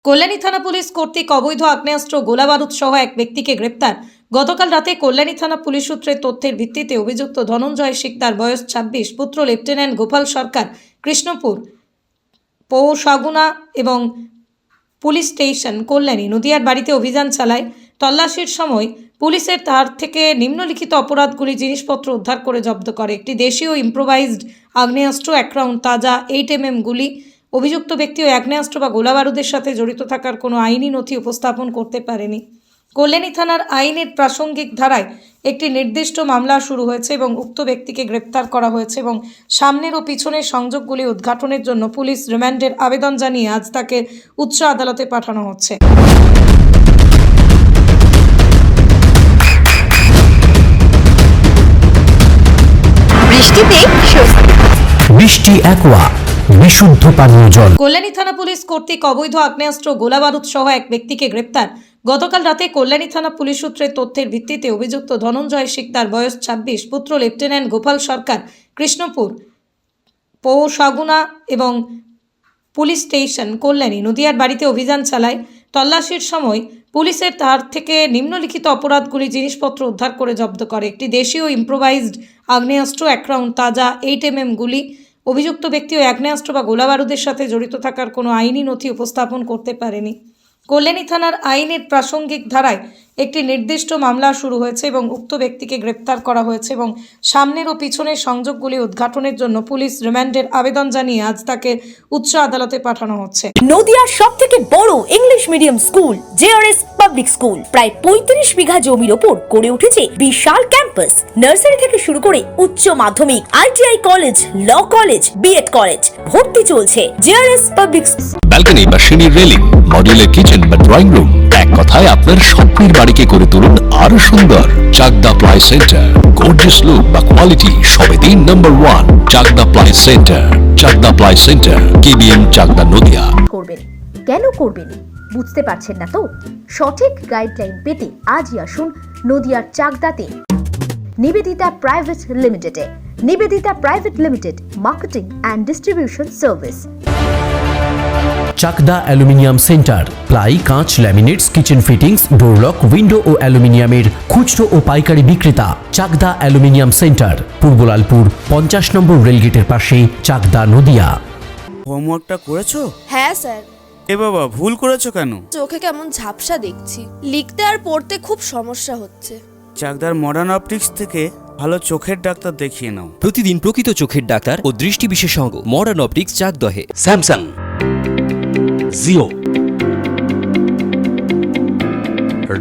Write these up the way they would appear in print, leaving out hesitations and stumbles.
কল্যাণী থানা পুলিশ কর্তৃক অবৈধ আগ্নেয়াস্ত্র গোলাবারুদ সহ এক ব্যক্তিকে গ্রেপ্তার। গতকাল রাতে কল্যাণী থানা পুলিশ সূত্রের তথ্যের ভিত্তিতে অভিযুক্ত ধনঞ্জয় শিকদার বয়স 26, পুত্র লেফটেন্যান্ট গোপাল সরকার, কৃষ্ণপুর পৌরসগুনা এবং পুলিশ স্টেশন কল্যাণী নদিয়ার বাড়িতে অভিযান চালায়। তল্লাশির সময় পুলিশের তার থেকে নিম্নলিখিত অপরাধগুলি জিনিসপত্র উদ্ধার করে জব্দ করে: একটি দেশীয় ইম্প্রোভাইজড আগ্নেয়াস্ত্র, 1 রাউন্ড তাজা 8mm গুলি। অভিযুক্ত ব্যক্তি ও আগ্নেয়াস্ত্র বা গোলাবারুদের সাথে জড়িত থাকার কোনো আইনি নথি উপস্থাপন করতে পারেনি। কল্যাণী থানার আইনের প্রাসঙ্গিক ধারায় একটি নির্দিষ্ট মামলা শুরু হয়েছে এবং উক্ত ব্যক্তিকে গ্রেপ্তার করা হয়েছে এবং সামনের ও পিছনের সংযোগগুলি উদ্ঘাটনের জন্য পুলিশ রিমান্ডের আবেদন জানিয়ে আজ তাকে উচ্চ আদালতে পাঠানো হচ্ছে। বৃষ্টি অ্যাকোয়া বিশুদ্ধ পানীয় জল। কল্যাণী থানা পুলিশ কর্তৃক অবৈধ আগ্নেয়াস্ত্র গোলাবারুদ সহ এক ব্যক্তিকে গ্রেপ্তার। গতকাল রাতে কল্যাণী থানা পুলিশ সূত্রের তথ্যের ভিত্তিতে অভিযুক্ত ধনঞ্জয় শিকদার বয়স 26, পুত্র লেফটেন্যান্ট গোপাল সরকার, কৃষ্ণপুর পৌরসগুনা এবং পুলিশ স্টেশন কল্যাণী নদিয়ার বাড়িতে অভিযান চালায়। তল্লাশির সময় পুলিশের তার থেকে নিম্নলিখিত অপরাধগুলি জিনিসপত্র উদ্ধার করে জব্দ করে: একটি দেশীয় ইম্প্রোভাইজড আগ্নেয়াস্ত্র, 1 রাউন্ড তাজা 8mm গুলি। অভিযুক্ত ব্যক্তি ও আগ্নেয়াস্ত্র বা গোলাবারুদের সাথে জড়িত থাকার কোনো আইনি নথি উপস্থাপন করতে পারেনি। কল্যাণী থানার আইনের প্রাসঙ্গিক ধারায় একটি নির্দিষ্ট মামলা শুরু হয়েছে এবং উক্ত ব্যক্তিকে গ্রেপ্তার করা হয়েছে এবং সামনের ও পিছনের সংযোগগুলি উদ্ঘাটনের জন্য পুলিশ রিমান্ডের আবেদন জানিয়ে আজ তাকে উচ্চ আদালতে পাঠানো হচ্ছে। নদিয়ার সবথেকে বড় English medium school JRS public school প্রায় 35 বিঘা জমির ওপর গড়ে উঠেছে বিশাল ক্যাম্পাস। নার্সারি থেকে শুরু করে উচ্চ মাধ্যমিক, ITI college, law college, BEd college, ভর্তি চলছে। জেআরএস পাবলিক ব্যালকনি বা সিঁড়ির রেলিং, মডুলার কিচেন বা ড্রয়িং রুম, এক কথায় আপনার স্বপ্নের বাড়িকে করে তুলুন আরো সুন্দর। Chakdah ply centre, gorgeous look বা কোয়ালিটি সবে 3 নম্বর 1 Chakdah ply centre. Chakdah ply centre, KBM, Chakdah, Nadia. করবেন কেন করবেন বুঝতে পারছেন না তো? সঠিক গাইডলাইন পেতে আজই আসুন নদিয়ার চাকদাতে নিবেদিতা প্রাইভেট লিমিটেডে। Nivedita private limited, marketing and distribution service. Chakdaha aluminium centre, ply, কাঁচ, laminates, kitchen fittings, door lock, window ও অ্যালুমিনিয়ামের খুচরো ও পাইকারি বিক্রেতা। Chakdaha aluminium centre, Purbalalpur 50 number রেলগেটের পাশে, চাকদা, নদিয়া। হোমওয়ার্কটা করেছো? হ্যাঁ স্যার। এ বাবা, ভুল করেছো কেন? চোখে কেমন ঝাপসা দেখছি, লিখতে আর পড়তে খুব সমস্যা হচ্ছে। চাকদার মডার্ন অপটিক্স থেকে ভালো চোখের ডাক্তার দেখিয়ে নাও। প্রতিদিন প্রকৃত চোখের ডাক্তার ও দৃষ্টি বিশেষজ্ঞ মডার্ন অপটিক্স, চাকদহে। স্যামসাং, জিও,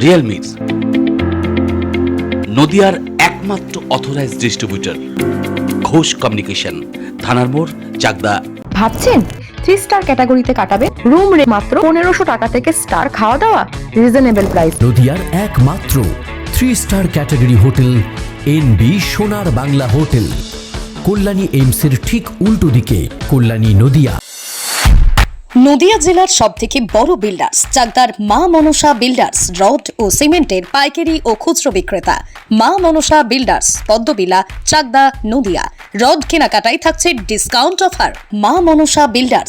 রিয়েলমি, নদিয়ার একমাত্র অথরাইজড ডিস্ট্রিবিউটর ঘোষ কমিউনিকেশন, থানার মোড়, চাকদা। ভাবছেন 3 স্টার ক্যাটাগরিতে কাটাবেন? রুম রে মাত্র 1500 টাকা থেকে স্টার, খাওয়া দাওয়া রিজনেবল প্রাইস। নদিয়ার একমাত্র 3 স্টার ক্যাটাগরি হোটেল এনবি সোনার বাংলা হোটেল, কল্যাণী এইমসের ঠিক উল্টো দিকে, কল্যাণী, নদিয়া। নদিয়া জেলার সবথেকে বড় বিল্ডার্স চাকদার মা মনসা বিল্ডার্স, রড ও সিমেন্টের পাইকারি ও খুচরো বিক্রেতা। মা মনসা বিল্ডার্স, পদ্মবিলা, চাকদা, নদিয়া। রড কেনাকাটায় থাকছে ডিসকাউন্ট অফার। মা মনসা বিল্ডার্স,